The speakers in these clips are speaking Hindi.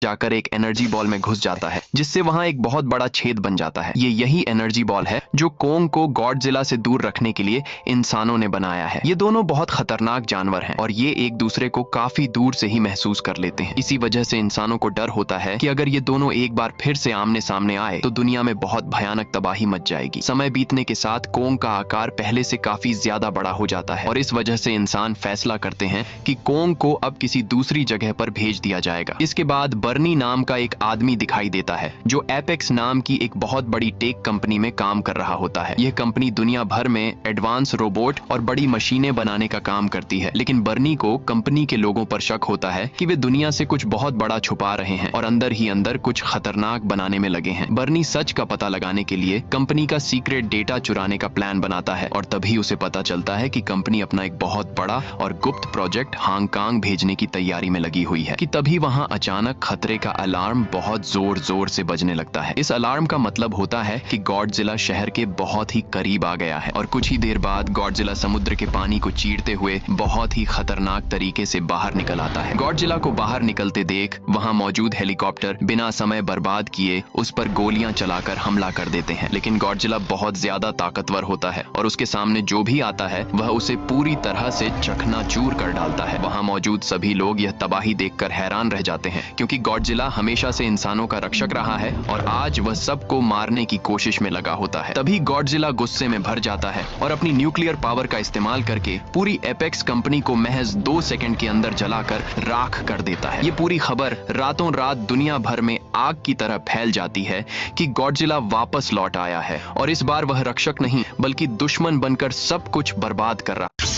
जाकर एक एनर्जी बॉल में घुस जाता है, जिससे वहां एक बहुत बड़ा छेद बन जाता है। ये यही एनर्जी बॉल है जो कोंग को गॉडजिला से दूर रखने के लिए इंसानों ने बनाया है। ये दोनों बहुत खतरनाक जानवर हैं और ये एक दूसरे को काफी दूर से ही महसूस कर लेते हैं। इसी वजह से इंसानों को डर होता है कि अगर ये दोनों एक बार फिर से आमने सामने आए तो दुनिया में बहुत भयानक तबाही मच जाएगी। समय बीतने के साथ कोंग का आकार पहले से काफी ज्यादा बड़ा हो जाता है और इस वजह से इंसान फैसला करते हैं कि कोंग को अब किसी दूसरी जगह पर भेज दिया जाएगा। इसके बाद बर्नी नाम का एक आदमी दिखाई देता है जो एपेक्स नाम की एक बहुत बड़ी टेक कंपनी में काम कर रहा होता है। यह कंपनी दुनिया भर में एडवांस रोबोट और बड़ी मशीनें बनाने का काम करती है, लेकिन बर्नी को कंपनी के लोगों पर शक होता है कि वे दुनिया से कुछ बहुत बड़ा छुपा रहे हैं और अंदर ही अंदर कुछ खतरनाक बनाने में लगे हैं। बर्नी सच का पता लगाने के लिए कंपनी का सीक्रेट डेटा चुराने का प्लान बनाता है और तभी उसे पता चलता है कि कंपनी अपना एक बहुत बड़ा और गुप्त प्रोजेक्ट हांगकांग भेजने की तैयारी में लगी हुई है कि तभी वहां अचानक खतरे का अलार्म बहुत जोर जोर से बजने लगता है। इस अलार्म का मतलब होता है कि गॉडजिला शहर के बहुत ही करीब आ गया है और कुछ ही देर बाद गॉडजिला समुद्र के पानी को चीरते हुए बहुत ही खतरनाक तरीके से बाहर निकल आता है। गॉडजिला को बाहर निकलते देख वहां मौजूद हेलीकॉप्टर बिना समय बर्बाद किए उस पर गोलियां चलाकर हमला कर देते हैं, लेकिन गॉडजिला बहुत ज्यादा ताकतवर होता है और उसके सामने जो भी आता है वह उसे पूरी तरह से चकनाचूर कर डालता है। वहां मौजूद सभी लोग यह तबाही देखकर हैरान रह जाते हैं क्योंकि गॉडजिला हमेशा से इंसानों का रक्षक रहा है और आज वह सबको मारने की कोशिश में लगा होता है। तभी गॉडजिला गुस्से में भर जाता है और अपनी न्यूक्लियर पावर का इस्तेमाल करके पूरी एपेक्स कंपनी को महज 2 सेकंड के अंदर जलाकर राख कर देता है। ये पूरी खबर रातों रात दुनिया भर में आग की तरह फैल जाती है कि गॉडजिला वापस लौट आया है और इस बार वह रक्षक नहीं बल्कि दुश्मन बनकर सब कुछ बर्बाद कर रहा है।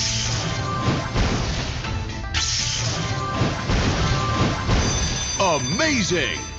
Amazing!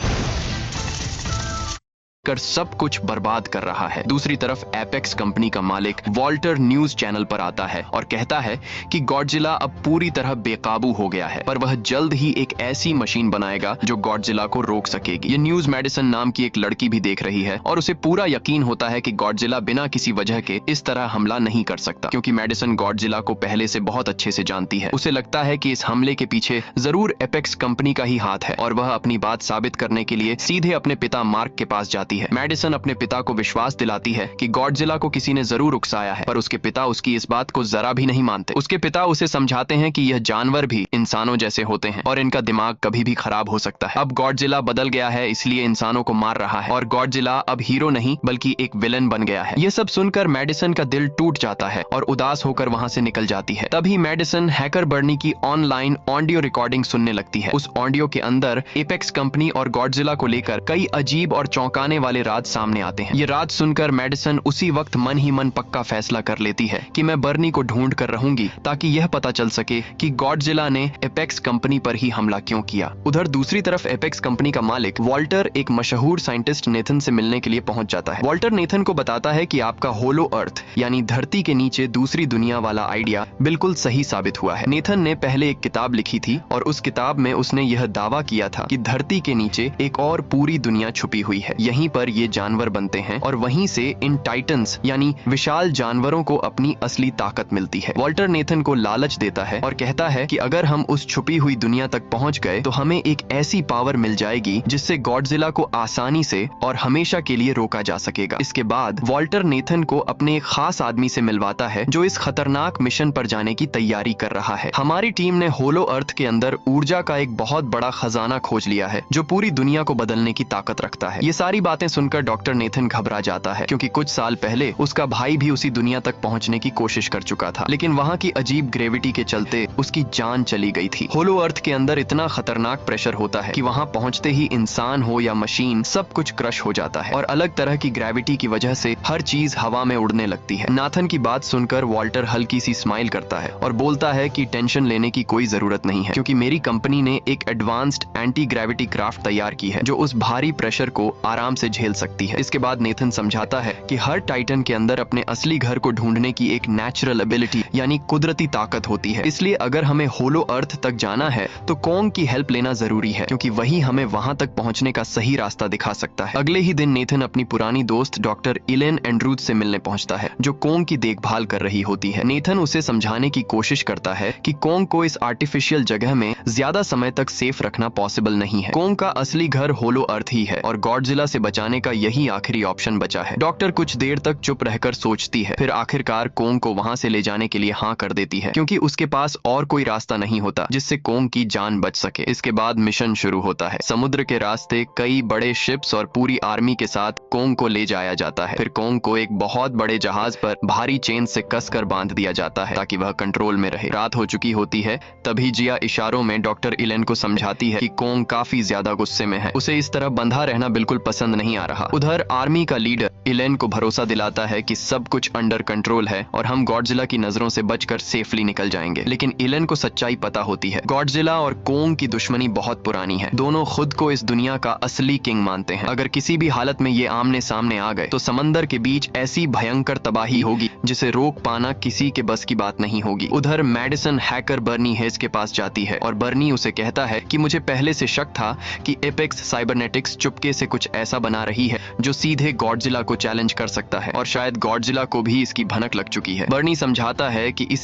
कर सब कुछ बर्बाद कर रहा है। दूसरी तरफ एपेक्स कंपनी का मालिक वॉल्टर न्यूज चैनल पर आता है और कहता है कि गॉडजिला अब पूरी तरह बेकाबू हो गया है, पर वह जल्द ही एक ऐसी मशीन बनाएगा जो गॉडजिला को रोक सकेगी। ये न्यूज मेडिसन नाम की एक लड़की भी देख रही है और उसे पूरा यकीन होता है कि गॉडजिला बिना किसी वजह के इस तरह हमला नहीं कर सकता, क्योंकि मेडिसन गॉडजिला को पहले से बहुत अच्छे से जानती है। उसे लगता है कि इस हमले के पीछे जरूर एपेक्स कंपनी का ही हाथ है और वह अपनी बात साबित करने के लिए सीधे अपने पिता मार्क के पास जाती है। मेडिसन अपने पिता को विश्वास दिलाती है कि गॉडजिला को किसी ने जरूर उकसाया है, पर उसके पिता उसकी इस बात को जरा भी नहीं मानते। उसके पिता उसे समझाते हैं कि यह जानवर भी इंसानों जैसे होते हैं और इनका दिमाग कभी भी खराब हो सकता है। अब गॉडजिला बदल गया है, इसलिए इंसानों को मार रहा है और गॉडजिला अब हीरो नहीं बल्कि एक विलन बन गया है। यह सब सुनकर मेडिसन का दिल टूट जाता है और उदास होकर वहां से निकल जाती है। तभी मेडिसन हैकर बर्नी की ऑनलाइन ऑडियो रिकॉर्डिंग सुनने लगती है। उस ऑडियो के अंदर एपेक्स कंपनी और गॉडजिला को लेकर कई अजीब और चौंकाने वाले राज सामने आते हैं। ये राज सुनकर मेडिसन उसी वक्त मन ही मन पक्का फैसला कर लेती है कि मैं बर्नी को ढूंढ कर रहूंगी ताकि यह पता चल सके कि गॉडजिला ने एपेक्स कंपनी पर ही हमला क्यों किया। उधर दूसरी तरफ एपेक्स कंपनी का मालिक वॉल्टर एक मशहूर साइंटिस्ट नेथन से मिलने के लिए पहुंच जाता है। वॉल्टर नेथन को बताता है कि आपका होलो अर्थ यानी धरती के नीचे दूसरी दुनिया वाला आइडिया बिल्कुल सही साबित हुआ है। नेथन ने पहले एक किताब लिखी थी और उस किताब में उसने यह दावा किया था कि धरती के नीचे एक और पूरी दुनिया छुपी हुई है। यहीं पर ये जानवर बनते हैं और वहीं से इन टाइटन्स यानी विशाल जानवरों को अपनी असली ताकत मिलती है। वॉल्टर नेथन को लालच देता है और कहता है कि अगर हम उस छुपी हुई दुनिया तक पहुंच गए तो हमें एक ऐसी पावर मिल जाएगी जिससे गॉडजिला को आसानी से और हमेशा के लिए रोका जा सकेगा। इसके बाद वॉल्टर नेथन को अपने एक खास आदमी से मिलवाता है जो इस खतरनाक मिशन पर जाने की तैयारी कर रहा है। हमारी टीम ने होलो अर्थ के अंदर ऊर्जा का एक बहुत बड़ा खजाना खोज लिया है जो पूरी दुनिया को बदलने की ताकत रखता है। ये सारी बातें सुनकर डॉक्टर नेथन घबरा जाता है क्योंकि कुछ साल पहले उसका भाई भी उसी दुनिया तक पहुंचने की कोशिश कर चुका था, लेकिन वहां की अजीब ग्रेविटी के चलते उसकी जान चली गई थी। होलो अर्थ के अंदर इतना खतरनाक प्रेशर होता है कि वहां पहुंचते ही इंसान हो या मशीन सब कुछ क्रश हो जाता है और अलग तरह की ग्रेविटी की वजह से हर चीज हवा में उड़ने लगती है। नाथन की बात सुनकर वॉल्टर हल्की सी स्माइल करता है और बोलता है कि टेंशन लेने की कोई जरूरत नहीं है क्योंकि मेरी कंपनी ने एक एडवांस्ड एंटी ग्रेविटी क्राफ्ट तैयार की है जो उस भारी प्रेशर को आराम से झेल सकती है। इसके बाद नेथन समझाता है कि हर टाइटन के अंदर अपने असली घर को ढूंढने की एक नेचुरल एबिलिटी यानी कुदरती ताकत होती है। इसलिए अगर हमें होलो अर्थ तक जाना है तो कोंग की हेल्प लेना जरूरी है, क्योंकि वही हमें वहां तक पहुंचने का सही रास्ता दिखा सकता है। अगले ही दिन नेथन अपनी पुरानी दोस्त डॉक्टर इलेन एंड्रूज से मिलने पहुंचता है, जो कोंग की देखभाल कर रही होती है। नेथन उसे समझाने की कोशिश करता है कि कोंग को इस आर्टिफिशियल जगह में ज्यादा समय तक सेफ रखना पॉसिबल नहीं है। कोंग का असली घर होलो अर्थ ही है और गॉडजिला से बचाने का यही आखिरी ऑप्शन बचा है। डॉक्टर कुछ देर तक चुप रहकर सोचती है, फिर आखिरकार कोंग को वहां से ले जाने के लिए हाँ कर देती है, क्योंकि उसके पास और कोई रास्ता नहीं होता जिससे कोंग की जान बच सके। इसके बाद मिशन शुरू होता है। समुद्र के रास्ते कई बड़े शिप्स और पूरी आर्मी के साथ कोंग को ले जाया जाता है। फिर कोंग को एक बहुत बड़े जहाज पर भारी चेन से कसकर बांध दिया जाता है ताकि वह कंट्रोल में रहे। रात हो चुकी होती है, तभी जिया इशारों में डॉक्टर इलेन को समझाती है कि कोंग काफी ज्यादा गुस्से में है, उसे इस तरह बंधा रहना बिल्कुल पसंद नहीं आ रहा। उधर आर्मी का लीडर इलेन को भरोसा दिलाता है कि सब कुछ अंडर कंट्रोल है और हम गॉडजिला की नजरों से बचकर सेफली निकल जाएंगे। लेकिन इलेन को सच्चाई पता होती है, गॉडजिला और कोंग की दुश्मनी बहुत पुरानी है। दोनों खुद को इस दुनिया का असली किंग मानते हैं। अगर किसी भी हालत में ये आमने सामने आ गए तो समंदर के बीच ऐसी भयंकर तबाही होगी जिसे रोक पाना किसी के बस की बात नहीं होगी। उधर मैडिसन हैकर बर्नी हेज के पास जाती है और बर्नी उसे कहता है कि मुझे पहले से शक था कि एपेक्स साइबरनेटिक्स चुपके से कुछ ऐसा बना रही है जो सीधे गॉडजिला को चैलेंज कर सकता है, और शायद गॉडजिला को भी इसकी भनक लग चुकी है। बर्नी समझाता है कि इसी